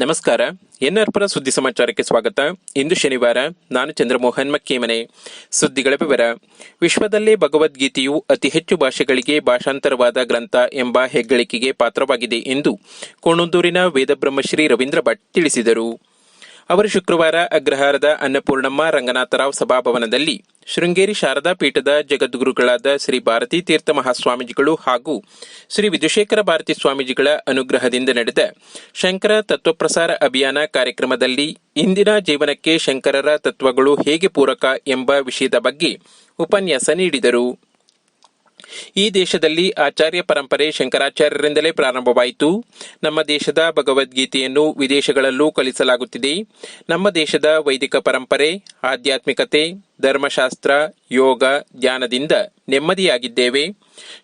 ನಮಸ್ಕಾರ. ಎನ್ಆರ್ಪುರ ಸುದ್ದಿ ಸಮಾಚಾರಕ್ಕೆ ಸ್ವಾಗತ. ಇಂದು ಶನಿವಾರ. ನಾನು ಚಂದ್ರಮೋಹನ್ ಮಕ್ಕೇಮನೆ. ಸುದ್ದಿಗಳ ವಿವರ. ವಿಶ್ವದಲ್ಲೇ ಭಗವದ್ಗೀತೆಯು ಅತಿ ಹೆಚ್ಚು ಭಾಷೆಗಳಿಗೆ ಭಾಷಾಂತರವಾದ ಗ್ರಂಥ ಎಂಬ ಹೆಗ್ಗಳಿಕೆಗೆ ಪಾತ್ರವಾಗಿದೆ ಎಂದು ಕೋಣಂದೂರಿನ ವೇದಬ್ರಹ್ಮಶ್ರೀ ರವೀಂದ್ರ ಭಟ್ ತಿಳಿಸಿದರು. ಅವರು ಶುಕ್ರವಾರ ಅಗ್ರಹಾರದ ಅನ್ನಪೂರ್ಣಮ್ಮ ರಂಗನಾಥರಾವ್ ಸಭಾಭವನದಲ್ಲಿ ಶೃಂಗೇರಿ ಶಾರದಾ ಪೀಠದ ಜಗದ್ಗುರುಗಳಾದ ಶ್ರೀ ಭಾರತೀ ತೀರ್ಥ ಮಹಾಸ್ವಾಮೀಜಿಗಳು ಹಾಗೂ ಶ್ರೀ ವಿಧುಶೇಖರ ಭಾರತಿ ಸ್ವಾಮೀಜಿಗಳ ಅನುಗ್ರಹದಿಂದ ನಡೆದ ಶಂಕರ ತತ್ವಪ್ರಸಾರ ಅಭಿಯಾನ ಕಾರ್ಯಕ್ರಮದಲ್ಲಿ ಇಂದಿನ ಜೀವನಕ್ಕೆ ಶಂಕರರ ತತ್ವಗಳು ಹೇಗೆ ಪೂರಕ ಎಂಬ ವಿಷಯದ ಬಗ್ಗೆ ಉಪನ್ಯಾಸ ನೀಡಿದರು. ಈ ದೇಶದಲ್ಲಿ ಆಚಾರ್ಯ ಪರಂಪರೆ ಶಂಕರಾಚಾರ್ಯರಿಂದಲೇ ಪ್ರಾರಂಭವಾಯಿತು. ನಮ್ಮ ದೇಶದ ಭಗವದ್ಗೀತೆಯನ್ನು ವಿದೇಶಗಳಲ್ಲೂ ಕಲಿಸಲಾಗುತ್ತಿದೆ. ನಮ್ಮ ದೇಶದ ವೈದಿಕ ಪರಂಪರೆ, ಆಧ್ಯಾತ್ಮಿಕತೆ, ಧರ್ಮಶಾಸ್ತ್ರ, ಯೋಗ, ಧ್ಯಾನದಿಂದ ನೆಮ್ಮದಿಯಾಗಿದ್ದೇವೆ.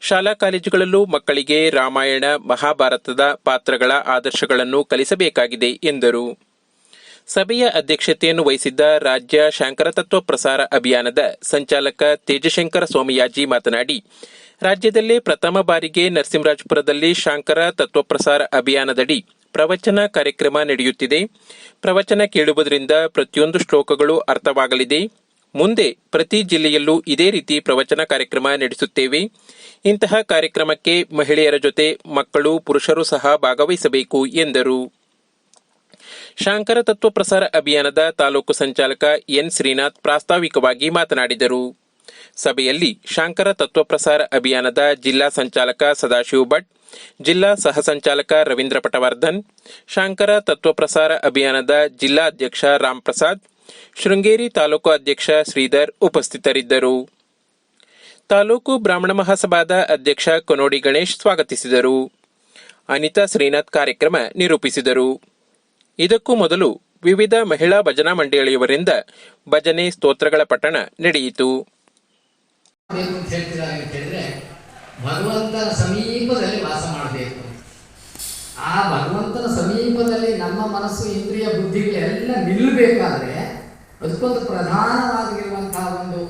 ಶಾಲಾ ಕಾಲೇಜುಗಳಲ್ಲೂ ಮಕ್ಕಳಿಗೆ ರಾಮಾಯಣ, ಮಹಾಭಾರತದ ಪಾತ್ರಗಳ ಆದರ್ಶಗಳನ್ನು ಕಲಿಸಬೇಕಾಗಿದೆ ಎಂದರು. ಸಭೆಯ ಅಧ್ಯಕ್ಷತೆಯನ್ನು ವಹಿಸಿದ್ದ ರಾಜ್ಯ ಶಂಕರ ತತ್ವ ಪ್ರಸಾರ ಅಭಿಯಾನದ ಸಂಚಾಲಕ ತೇಜಶಂಕರ ಸೋಮಯಾಜಿ ಮಾತನಾಡಿ, ರಾಜ್ಯದಲ್ಲೇ ಪ್ರಥಮ ಬಾರಿಗೆ ನರಸಿಂಹರಾಜಪುರದಲ್ಲಿ ಶಂಕರ ತತ್ವ ಪ್ರಸಾರ ಅಭಿಯಾನದಡಿ ಪ್ರವಚನ ಕಾರ್ಯಕ್ರಮ ನಡೆಯುತ್ತಿದೆ. ಪ್ರವಚನ ಕೇಳುವುದರಿಂದ ಪ್ರತಿಯೊಂದು ಶ್ಲೋಕಗಳು ಅರ್ಥವಾಗಲಿದೆ. ಮುಂದೆ ಪ್ರತಿ ಜಿಲ್ಲೆಯಲ್ಲೂ ಇದೇ ರೀತಿ ಪ್ರವಚನ ಕಾರ್ಯಕ್ರಮ ನಡೆಸುತ್ತೇವೆ. ಇಂತಹ ಕಾರ್ಯಕ್ರಮಕ್ಕೆ ಮಹಿಳೆಯರ ಜೊತೆ ಮಕ್ಕಳು, ಪುರುಷರು ಸಹ ಭಾಗವಹಿಸಬೇಕು ಎಂದರು. ಶಂಕರ ತತ್ವ ಪ್ರಸಾರ ಅಭಿಯಾನದ ತಾಲೂಕು ಸಂಚಾಲಕ ಎನ್ ಶ್ರೀನಾಥ್ ಪ್ರಾಸ್ತಾವಿಕವಾಗಿ ಮಾತನಾಡಿದರು. ಸಭೆಯಲ್ಲಿ ಶಂಕರ ತತ್ವ ಪ್ರಸಾರ ಅಭಿಯಾನದ ಜಿಲ್ಲಾ ಸಂಚಾಲಕ ಸದಾಶಿವ ಭಟ್, ಜಿಲ್ಲಾ ಸಹ ಸಂಚಾಲಕ ರವೀಂದ್ರ ಪಟವರ್ಧನ್, ಶಂಕರ ತತ್ವ ಪ್ರಸಾರ ಅಭಿಯಾನದ ಜಿಲ್ಲಾ ಅಧ್ಯಕ್ಷ ರಾಮ್ ಪ್ರಸಾದ್, ಶೃಂಗೇರಿ ತಾಲೂಕು ಅಧ್ಯಕ್ಷ ಶ್ರೀಧರ್ ಉಪಸ್ಥಿತರಿದ್ದರು. ತಾಲೂಕು ಬ್ರಾಹ್ಮಣ ಮಹಾಸಭಾದ ಅಧ್ಯಕ್ಷ ಕೊನೋಡಿ ಗಣೇಶ್ ಸ್ವಾಗತಿಸಿದರು. ಅನಿತಾ ಶ್ರೀನಾಥ್ ಕಾರ್ಯಕ್ರಮ ನಿರೂಪಿಸಿದರು. ಇದಕ್ಕೂ ಮೊದಲು ವಿವಿಧ ಮಹಿಳಾ ಭಜನಾ ಮಂಡಳಿಯವರಿಂದ ಭಜನೆ, ಸ್ತೋತ್ರಗಳ ಪಠಣ ನಡೆಯಿತು. ಭಗವಂತನ ಸಮೀಪದಲ್ಲಿ ವಾಸ ಮಾಡಬೇಕು. ಆ ಭಗವಂತನ ಸಮೀಪದಲ್ಲಿ ನಮ್ಮ ಮನಸ್ಸು, ಇಂದ್ರಿಯ, ಬುದ್ಧಿಗಳೆಲ್ಲ ನಿಲ್ಲಬೇಕಾದ್ರೆ ಅದಕ್ಕೊಂದು ಪ್ರಧಾನವಾಗಿರುವಂತಹ ಒಂದು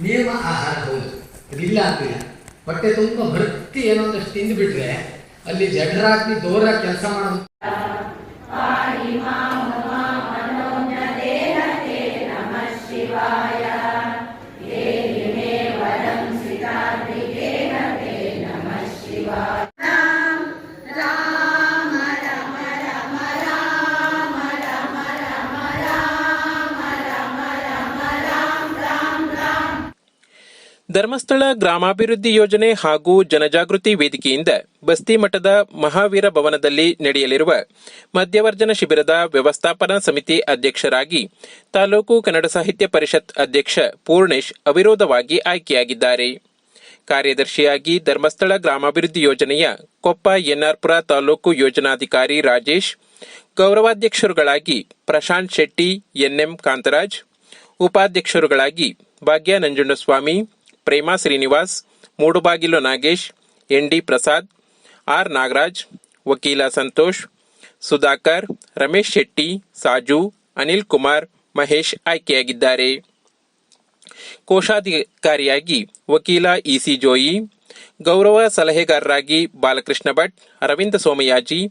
ನಿಯಮ ಆಹಾರ. ಹೌದು, ಇಲ್ಲ ಅಂತಿಲ್ಲ. ಹೊಟ್ಟೆ ತುಂಬ ಭರ್ತಿ ಏನೊಂದಷ್ಟು ತಿಂದುಬಿಟ್ರೆ ಅಲ್ಲಿ ಜಠರಾಗ್ನಿ ದೂರ ಕೆಲಸ ಮಾಡೋದು. ಧರ್ಮಸ್ಥಳ ಗ್ರಾಮಾಭಿವೃದ್ಧಿ ಯೋಜನೆ ಹಾಗೂ ಜನಜಾಗೃತಿ ವೇದಿಕೆಯಿಂದ ಬಸ್ತಿ ಮಠದ ಮಹಾವೀರ ಭವನದಲ್ಲಿ ನಡೆಯಲಿರುವ ಮಧ್ಯವರ್ಜನ ಶಿಬಿರದ ವ್ಯವಸ್ಥಾಪನಾ ಸಮಿತಿ ಅಧ್ಯಕ್ಷರಾಗಿ ತಾಲೂಕು ಕನ್ನಡ ಸಾಹಿತ್ಯ ಪರಿಷತ್ ಅಧ್ಯಕ್ಷ ಪೂರ್ಣೇಶ್ ಅವಿರೋಧವಾಗಿ ಆಯ್ಕೆಯಾಗಿದ್ದಾರೆ. ಕಾರ್ಯದರ್ಶಿಯಾಗಿ ಧರ್ಮಸ್ಥಳ ಗ್ರಾಮಾಭಿವೃದ್ಧಿ ಯೋಜನೆಯ ಕೊಪ್ಪ ಎನ್ಆರ್ಪುರ ತಾಲೂಕು ಯೋಜನಾಧಿಕಾರಿ ರಾಜೇಶ್, ಗೌರವಾಧ್ಯಕ್ಷರುಗಳಾಗಿ ಪ್ರಶಾಂತ್ ಶೆಟ್ಟಿ, ಎನ್ಎಂ ಕಾಂತರಾಜ್, ಉಪಾಧ್ಯಕ್ಷರುಗಳಾಗಿ ಭಾಗ್ಯ ನಂಜುಂಡಸ್ವಾಮಿ, ಪ್ರೇಮಾ ಶ್ರೀನಿವಾಸ್, ಮೂಡುಬಾಗಿಲು ನಾಗೇಶ್, ಎನ್ಡಿ ಪ್ರಸಾದ್, ಆರ್ ನಾಗರಾಜ್, ವಕೀಲ ಸಂತೋಷ್, ಸುಧಾಕರ್, ರಮೇಶ್ ಶೆಟ್ಟಿ, ಸಾಜು, ಅನಿಲ್ ಕುಮಾರ್, ಮಹೇಶ್ ಆಯ್ಕೆಯಾಗಿದ್ದಾರೆ. ಕೋಶಾಧಿಕಾರಿಯಾಗಿ ವಕೀಲ ಇಸಿ ಜೋಯಿ, ಗೌರವ ಸಲಹೆಗಾರರಾಗಿ ಬಾಲಕೃಷ್ಣ ಭಟ್, ಅರವಿಂದ ಸೋಮಯಾಜಿ,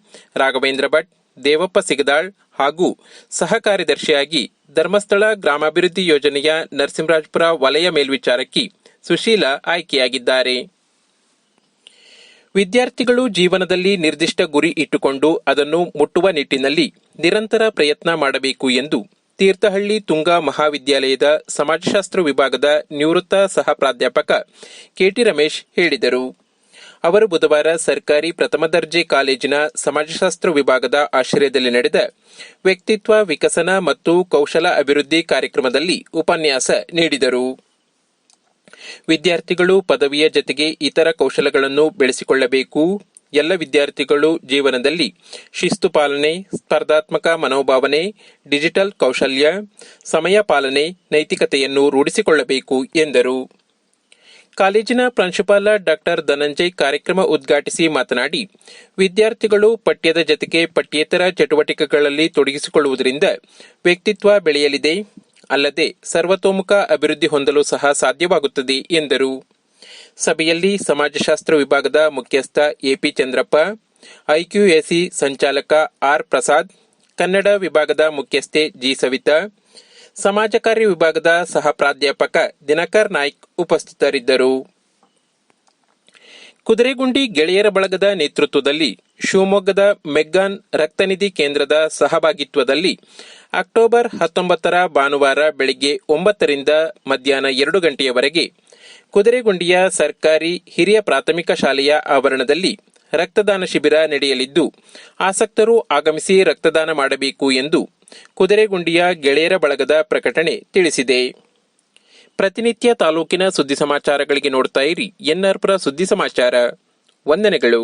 ರಾಘವೇಂದ್ರ ಭಟ್, ದೇವಪ್ಪ ಸಿಗದಾಳ್ ಹಾಗೂ ಸಹ ಕಾರ್ಯದರ್ಶಿಯಾಗಿ ಧರ್ಮಸ್ಥಳ ಗ್ರಾಮಾಭಿವೃದ್ಧಿ ಯೋಜನೆಯ ನರಸಿಂಹರಾಜಪುರ ವಲಯ ಮೇಲ್ವಿಚಾರಕಿ ಸುಶೀಲಾ ಆಯ್ಕೆಯಾಗಿದ್ದಾರೆ. ವಿದ್ಯಾರ್ಥಿಗಳು ಜೀವನದಲ್ಲಿ ನಿರ್ದಿಷ್ಟ ಗುರಿ ಇಟ್ಟುಕೊಂಡು ಅದನ್ನು ಮುಟ್ಟುವ ನಿಟ್ಟಿನಲ್ಲಿ ನಿರಂತರ ಪ್ರಯತ್ನ ಮಾಡಬೇಕು ಎಂದು ತೀರ್ಥಹಳ್ಳಿ ತುಂಗಾ ಮಹಾವಿದ್ಯಾಲಯದ ಸಮಾಜಶಾಸ್ತ್ರ ವಿಭಾಗದ ನಿವೃತ್ತ ಸಹ ಪ್ರಾಧ್ಯಾಪಕ ಕೆಟಿ ರಮೇಶ್ ಹೇಳಿದರು. ಅವರು ಬುಧವಾರ ಸರ್ಕಾರಿ ಪ್ರಥಮ ದರ್ಜೆ ಕಾಲೇಜಿನ ಸಮಾಜಶಾಸ್ತ್ರ ವಿಭಾಗದ ಆಶ್ರಯದಲ್ಲಿ ನಡೆದ ವ್ಯಕ್ತಿತ್ವ ವಿಕಸನ ಮತ್ತು ಕೌಶಲ ಅಭಿವೃದ್ಧಿ ಕಾರ್ಯಕ್ರಮದಲ್ಲಿ ಉಪನ್ಯಾಸ ನೀಡಿದರು. ವಿದ್ಯಾರ್ಥಿಗಳು ಪದವಿಯ ಜತೆಗೆ ಇತರ ಕೌಶಲಗಳನ್ನು ಬೆಳೆಸಿಕೊಳ್ಳಬೇಕು. ಎಲ್ಲ ವಿದ್ಯಾರ್ಥಿಗಳು ಜೀವನದಲ್ಲಿ ಶಿಸ್ತು ಪಾಲನೆ, ಸ್ಪರ್ಧಾತ್ಮಕ ಮನೋಭಾವನೆ, ಡಿಜಿಟಲ್ ಕೌಶಲ್ಯ, ಸಮಯ ಪಾಲನೆ, ನೈತಿಕತೆಯನ್ನು ರೂಢಿಸಿಕೊಳ್ಳಬೇಕು ಎಂದರು. ಕಾಲೇಜಿನ ಪ್ರಾಂಶುಪಾಲ ಡಾಕ್ಟರ್ ಧನಂಜಯ್ ಕಾರ್ಯಕ್ರಮ ಉದ್ಘಾಟಿಸಿ ಮಾತನಾಡಿ, ವಿದ್ಯಾರ್ಥಿಗಳು ಪಠ್ಯದ ಜತೆಗೆ ಪಠ್ಯೇತರ ಚಟುವಟಿಕೆಗಳಲ್ಲಿ ತೊಡಗಿಸಿಕೊಳ್ಳುವುದರಿಂದ ವ್ಯಕ್ತಿತ್ವ ಬೆಳೆಯಲಿದೆ. ಅಲ್ಲದೆ ಸರ್ವತೋಮುಖ ಅಭಿವೃದ್ಧಿ ಹೊಂದಲು ಸಹ ಸಾಧ್ಯವಾಗುತ್ತದೆ ಎಂದರು. ಸಭೆಯಲ್ಲಿ ಸಮಾಜಶಾಸ್ತ್ರ ವಿಭಾಗದ ಮುಖ್ಯಸ್ಥ ಎಪಿ ಚಂದ್ರಪ್ಪ, ಐಕ್ಯೂಎಸಿ ಸಂಚಾಲಕ ಆರ್ ಪ್ರಸಾದ್, ಕನ್ನಡ ವಿಭಾಗದ ಮುಖ್ಯಸ್ಥೆ ಜಿ ಸವಿತಾ, ಸಮಾಜ ಕಾರ್ಯ ವಿಭಾಗದ ಸಹ ಪ್ರಾಧ್ಯಾಪಕ ದಿನಕರ್ ನಾಯ್ಕ್ ಉಪಸ್ಥಿತರಿದ್ದರು. ಕುದುರೆಗುಂಡಿ ಗೆಳೆಯರ ಬಳಗದ ನೇತೃತ್ವದಲ್ಲಿ ಶಿವಮೊಗ್ಗದ ಮೆಗ್ಗಾನ್ ರಕ್ತನಿಧಿ ಕೇಂದ್ರದ ಸಹಭಾಗಿತ್ವದಲ್ಲಿ ಅಕ್ಟೋಬರ್ 19 ಭಾನುವಾರ ಬೆಳಗ್ಗೆ 9 ರಿಂದ ಮಧ್ಯಾಹ್ನ 2 ಗಂಟೆಯವರೆಗೆ ಕುದುರೆಗುಂಡಿಯ ಸರ್ಕಾರಿ ಹಿರಿಯ ಪ್ರಾಥಮಿಕ ಶಾಲೆಯ ಆವರಣದಲ್ಲಿ ರಕ್ತದಾನ ಶಿಬಿರ ನಡೆಯಲಿದ್ದು, ಆಸಕ್ತರು ಆಗಮಿಸಿ ರಕ್ತದಾನ ಮಾಡಬೇಕು ಎಂದು ಕುದುರೆಗುಂಡಿಯ ಗೆಳೆಯರ ಬಳಗದ ಪ್ರಕಟಣೆ ತಿಳಿಸಿದೆ. ಪ್ರತಿನಿತ್ಯ ತಾಲೂಕಿನ ಸುದ್ದಿ ಸಮಾಚಾರಗಳಿಗೆ ನೋಡ್ತಾ ಇರಿ ಎನ್ಆರ್ ಪುರ ಸುದ್ದಿ ಸಮಾಚಾರ. ವಂದನೆಗಳು.